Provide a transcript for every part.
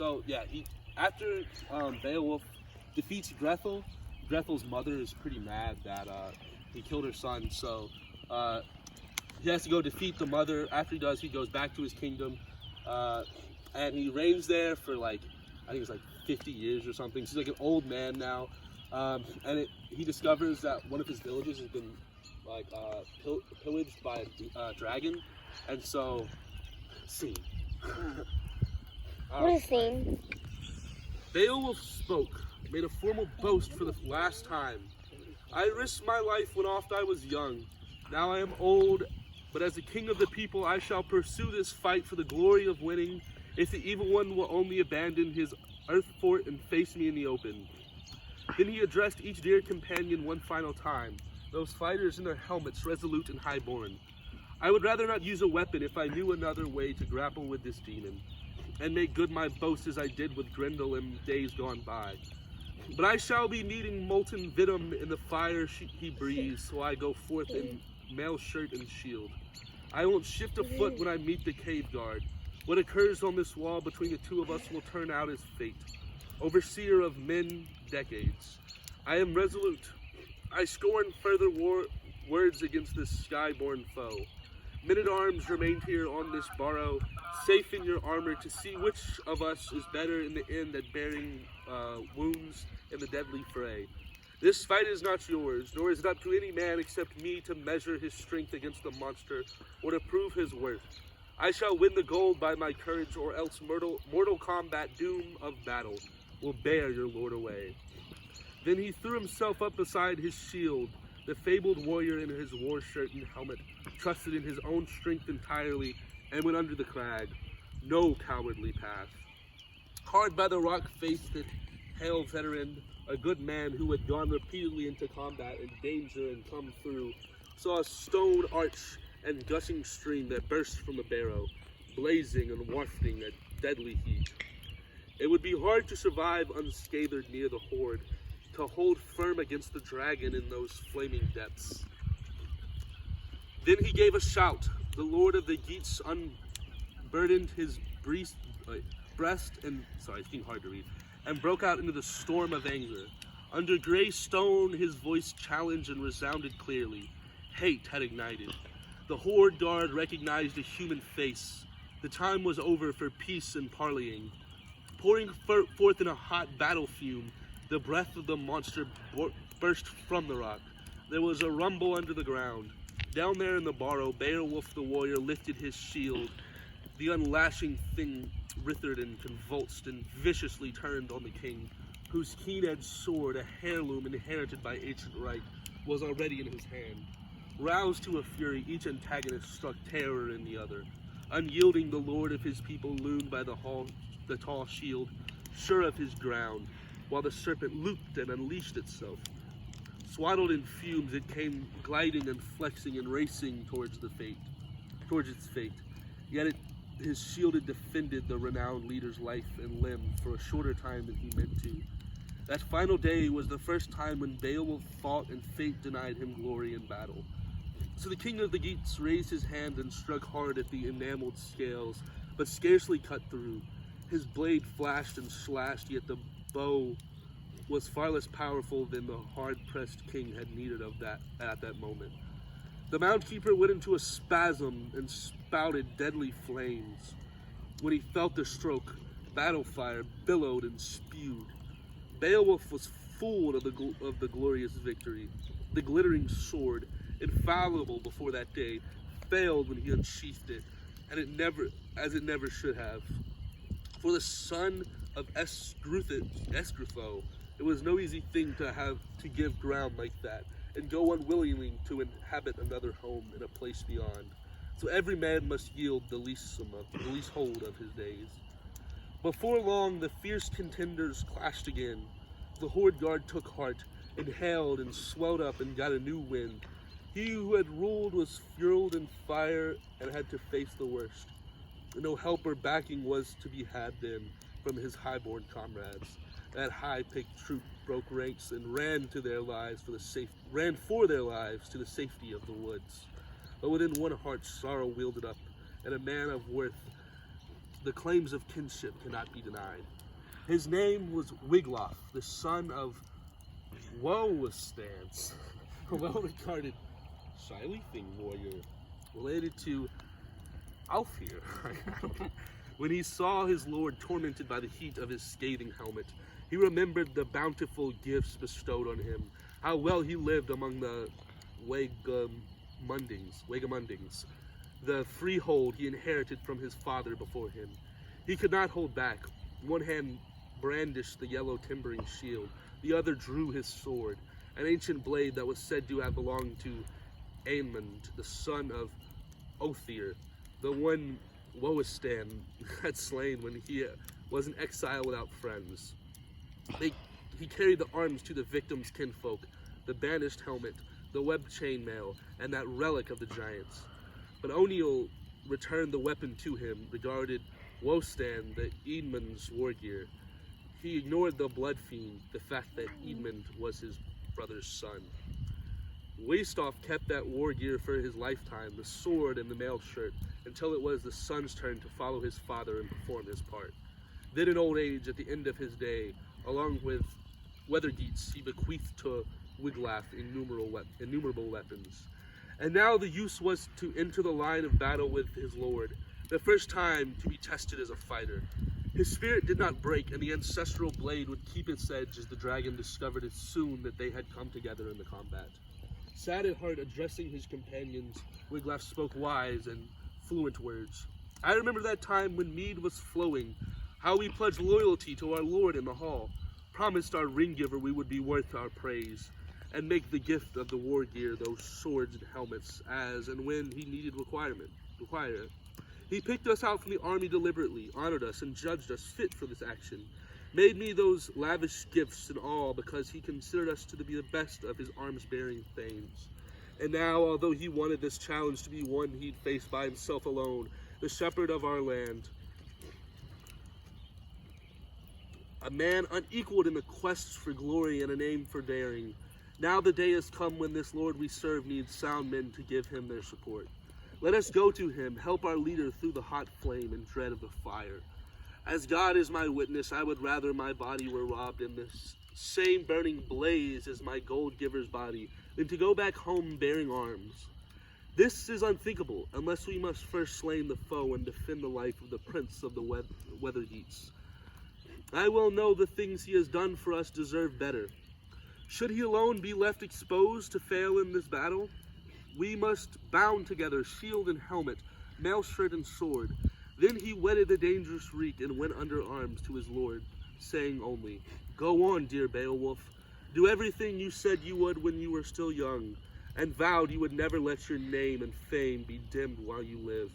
So yeah, he after Beowulf defeats Grethel. Grethel's mother is pretty mad that he killed her son. So he has to go defeat the mother. After he does, he goes back to his kingdom, and he reigns there for like I think it's like 50 years or something. He's like an old man now, he discovers that one of his villages has been like pillaged by a dragon, and so scene. What a scene. Beowulf spoke, made a formal boast for the last time. I risked my life when oft I was young. Now I am old, but as the king of the people I shall pursue this fight for the glory of winning, if the evil one will only abandon his earth fort and face me in the open. Then he addressed each dear companion one final time, those fighters in their helmets resolute and highborn. I would rather not use a weapon if I knew another way to grapple with this demon, and make good my boast as I did with Grendel in days gone by. But I shall be needing molten venom in the fire he breathes, so I go forth in mail shirt and shield. I won't shift a foot when I meet the cave guard. What occurs on this wall between the two of us will turn out as fate. Overseer of men, decades. I am resolute. I scorn further words against this sky-born foe. Men-at-arms remained here on this barrow, safe in your armor to see which of us is better in the end at bearing wounds in the deadly fray. This fight is not yours, nor is it up to any man except me to measure his strength against the monster or to prove his worth. I shall win the gold by my courage, or else mortal combat doom of battle will bear your lord away. Then he threw himself up beside his shield. The fabled warrior in his war shirt and helmet trusted in his own strength entirely and went under the crag. No cowardly path. Hard by the rock faced it, hail veteran, a good man who had gone repeatedly into combat and danger and come through, saw a stone arch and gushing stream that burst from the barrow, blazing and wafting at deadly heat. It would be hard to survive unscathed near the horde, to hold firm against the dragon in those flaming depths. Then he gave a shout. The lord of the Geats unburdened his breast and it's getting hard to read, and broke out into the storm of anger. Under gray stone his voice challenged and resounded clearly. Hate had ignited. The horde guard recognized a human face. The time was over for peace and parleying. Pouring forth in a hot battle fume, the breath of the monster burst from the rock. There was a rumble under the ground. Down there in the barrow, Beowulf the warrior lifted his shield. The unlashing thing writhed and convulsed and viciously turned on the king, whose keen-edged sword, a heirloom inherited by ancient right, was already in his hand. Roused to a fury, each antagonist struck terror in the other. Unyielding, the lord of his people loomed by the tall shield, sure of his ground, while the serpent looped and unleashed itself. Swaddled in fumes, it came gliding and flexing and racing towards its fate. Yet his shield had defended the renowned leader's life and limb for a shorter time than he meant to. That final day was the first time when Beowulf fought and fate denied him glory in battle. So the king of the Geats raised his hand and struck hard at the enameled scales, but scarcely cut through. His blade flashed and slashed, yet the bow was far less powerful than the hard-pressed king had needed of that at that moment. The Moundkeeper went into a spasm and spouted deadly flames. When he felt the stroke, battle fire billowed and spewed. Beowulf was fooled of the glorious victory. The glittering sword, infallible before that day, failed when he unsheathed it, and it never should have. For the son of Esgrutho, it was no easy thing to give ground like that, and go unwillingly to inhabit another home in a place beyond. So every man must yield the least hold of his days. Before long, the fierce contenders clashed again. The horde guard took heart, inhaled and swelled up and got a new wind. He who had ruled was fueled in fire and had to face the worst. No help or backing was to be had then from his highborn comrades. That high-picked troop broke ranks and ran for their lives to the safety of the woods. But within one heart sorrow wielded up, and a man of worth the claims of kinship cannot be denied. His name was Wiglaf, the son of Woestance, a well-regarded Shilething warrior related to Alfir. When he saw his lord tormented by the heat of his scathing helmet, he remembered the bountiful gifts bestowed on him, how well he lived among the Wagamundings, the freehold he inherited from his father before him. He could not hold back. One hand brandished the yellow timbering shield, the other drew his sword, an ancient blade that was said to have belonged to Aemond, the son of Othir, the one Woestan had slain when he was an exile without friends. He carried the arms to the victim's kinfolk, the banished helmet, the webbed chainmail, and that relic of the giants. But O'Neill returned the weapon to him, regarded Woestan the Eadmund's war gear. He ignored the blood fiend, the fact that Eadmund was his brother's son. Wastoff kept that war gear for his lifetime, the sword and the mail shirt, until it was the son's turn to follow his father and perform his part. Then in old age, at the end of his day, along with Weathergeats, he bequeathed to Wiglaf innumerable weapons. And now the use was to enter the line of battle with his lord, the first time to be tested as a fighter. His spirit did not break, and the ancestral blade would keep its edge as the dragon discovered it soon that they had come together in the combat. Sad at heart, addressing his companions, Wiglaf spoke wise and fluent words. I remember that time when mead was flowing, how we pledged loyalty to our lord in the hall, promised our ring giver we would be worth our praise, and make the gift of the war gear, those swords and helmets, as and when he needed require it. He picked us out from the army deliberately, honored us, and judged us fit for this action, made me those lavish gifts and all because he considered us to be the best of his arms-bearing thanes. And now, although he wanted this challenge to be one he'd face by himself alone, the shepherd of our land, a man unequaled in the quest for glory and a name for daring, now the day has come when this Lord we serve needs sound men to give him their support. Let us go to him, help our leader through the hot flame and dread of the fire. As God is my witness, I would rather my body were robbed in this same burning blaze as my gold giver's body than to go back home bearing arms. This is unthinkable, unless we must first slay the foe and defend the life of the prince of the Weathergeats. I well know the things he has done for us deserve better. Should he alone be left exposed to fail in this battle? We must bound together shield and helmet, mail shirt and sword. Then he wetted the dangerous reek and went under arms to his lord, saying only, Go on, dear Beowulf. Do everything you said you would when you were still young, and vowed you would never let your name and fame be dimmed while you lived.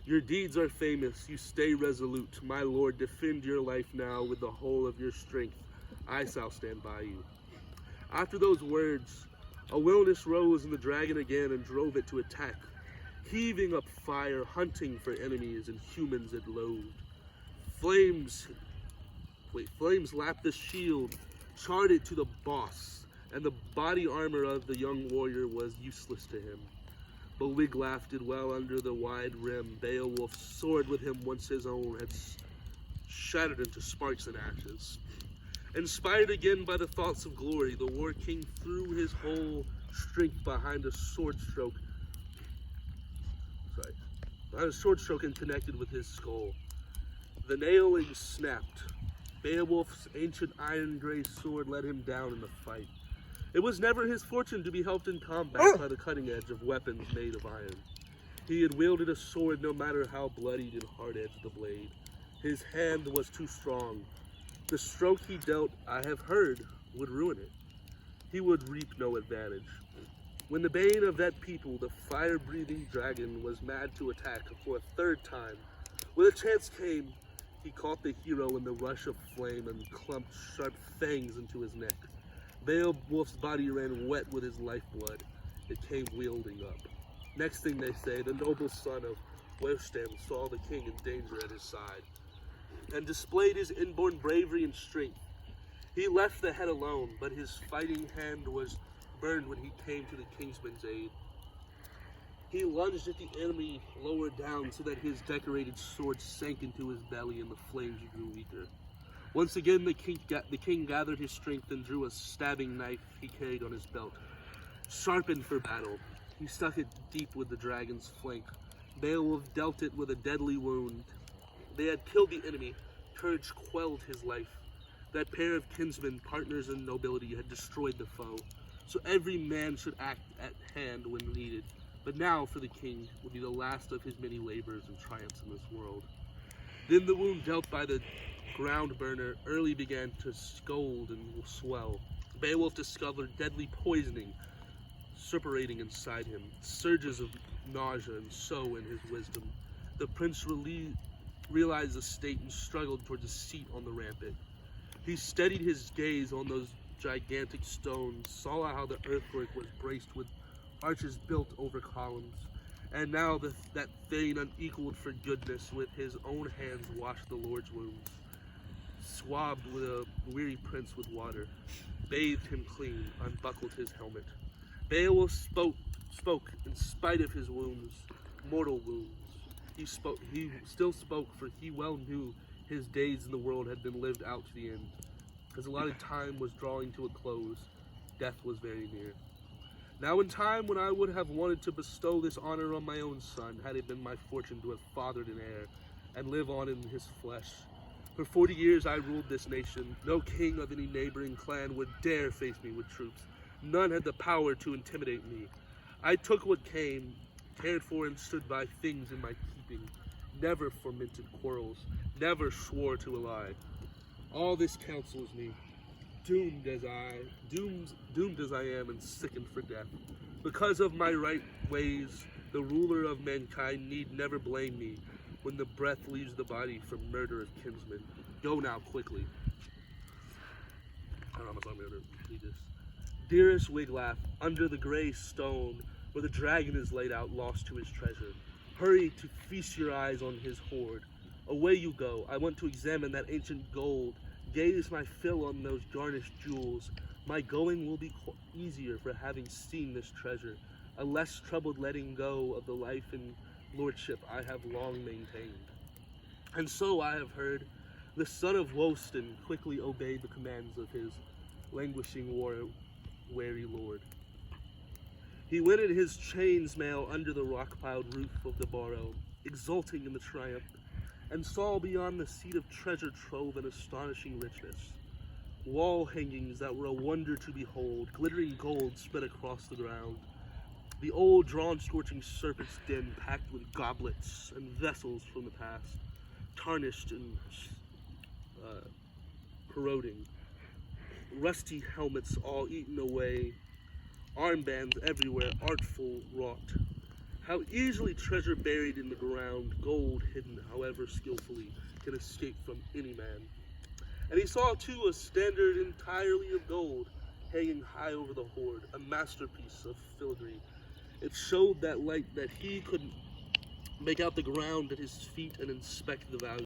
Your deeds are famous, you stay resolute. My lord, defend your life now with the whole of your strength. I shall stand by you. After those words, a wilderness rose in the dragon again and drove it to attack, heaving up fire, hunting for enemies and humans it loathed. Flames lapped the shield, charred it to the boss, and the body armor of the young warrior was useless to him. But Wiglaf did well under the wide rim. Beowulf's sword with him, once his own, had shattered into sparks and ashes. Inspired again by the thoughts of glory, the war king threw his whole strength behind a sword stroke and connected with his skull. The nailing snapped. Beowulf's ancient iron-gray sword let him down in the fight. It was never his fortune to be helped in combat by the cutting edge of weapons made of iron. He had wielded a sword no matter how bloodied and hard-edged the blade. His hand was too strong. The stroke he dealt, I have heard, would ruin it. He would reap no advantage. When the bane of that people, the fire-breathing dragon, was mad to attack for a third time, when a chance came, he caught the hero in the rush of flame and clumped sharp fangs into his neck. Beowulf's body ran wet with his lifeblood. It came wielding up. Next thing they say, the noble son of Weohstan saw the king in danger at his side, and displayed his inborn bravery and strength. He left the head alone, but his fighting hand was burned when he came to the kingsman's aid. He lunged at the enemy lower down so that his decorated sword sank into his belly and the flames grew weaker. Once again, the king gathered his strength and drew a stabbing knife he carried on his belt. Sharpened for battle, he stuck it deep with the dragon's flank. Beowulf dealt it with a deadly wound. They had killed the enemy. Courage quelled his life. That pair of kinsmen, partners in nobility, had destroyed the foe. So every man should act at hand when needed. But now, for the king, would be the last of his many labors and triumphs in this world. Then the wound dealt by the ground burner early began to scold and swell. Beowulf discovered deadly poisoning suppurating inside him, surges of nausea and so in his wisdom. The prince realized the state and struggled towards a seat on the rampart. He steadied his gaze on those gigantic stones, saw how the earthwork was braced with arches built over columns, and now that Thane, unequaled for goodness, with his own hands washed the Lord's wounds, swabbed the weary prince with water, bathed him clean, unbuckled his helmet. Beowulf spoke in spite of his wounds, mortal wounds. He still spoke, for he well knew his days in the world had been lived out to the end. His allotted time was drawing to a close. Death was very near. Now in time when I would have wanted to bestow this honor on my own son, had it been my fortune to have fathered an heir, and live on in his flesh. For 40 years I ruled this nation. No king of any neighboring clan would dare face me with troops. None had the power to intimidate me. I took what came, cared for and stood by things in my keeping, never fomented quarrels, never swore to a lie. All this counsels me, doomed as I am and sickened for death. Because of my right ways, the ruler of mankind need never blame me when the breath leaves the body from murder of kinsmen. Go now quickly. I don't know if I'm going to read this. Dearest Wiglaf, under the gray stone where the dragon is laid out, lost to his treasure. Hurry to feast your eyes on his hoard. Away you go. I want to examine that ancient gold. Gaze my fill on those garnished jewels. My going will be easier for having seen this treasure, a less troubled letting go of the life and lordship I have long maintained. And so I have heard, the son of Wosten quickly obeyed the commands of his languishing weary lord. He wended his chain's mail under the rock-piled roof of the barrow, exulting in the triumph, and saw beyond the seat of treasure trove an astonishing richness. Wall hangings that were a wonder to behold, glittering gold spread across the ground. The old drawn-scorching serpent's den packed with goblets and vessels from the past, tarnished and corroding. Rusty helmets all eaten away, armbands everywhere, artful wrought. How easily treasure buried in the ground, gold hidden however skillfully, can escape from any man. And he saw too a standard entirely of gold, hanging high over the hoard, a masterpiece of filigree. It showed that light that he could make out the ground at his feet and inspect the value.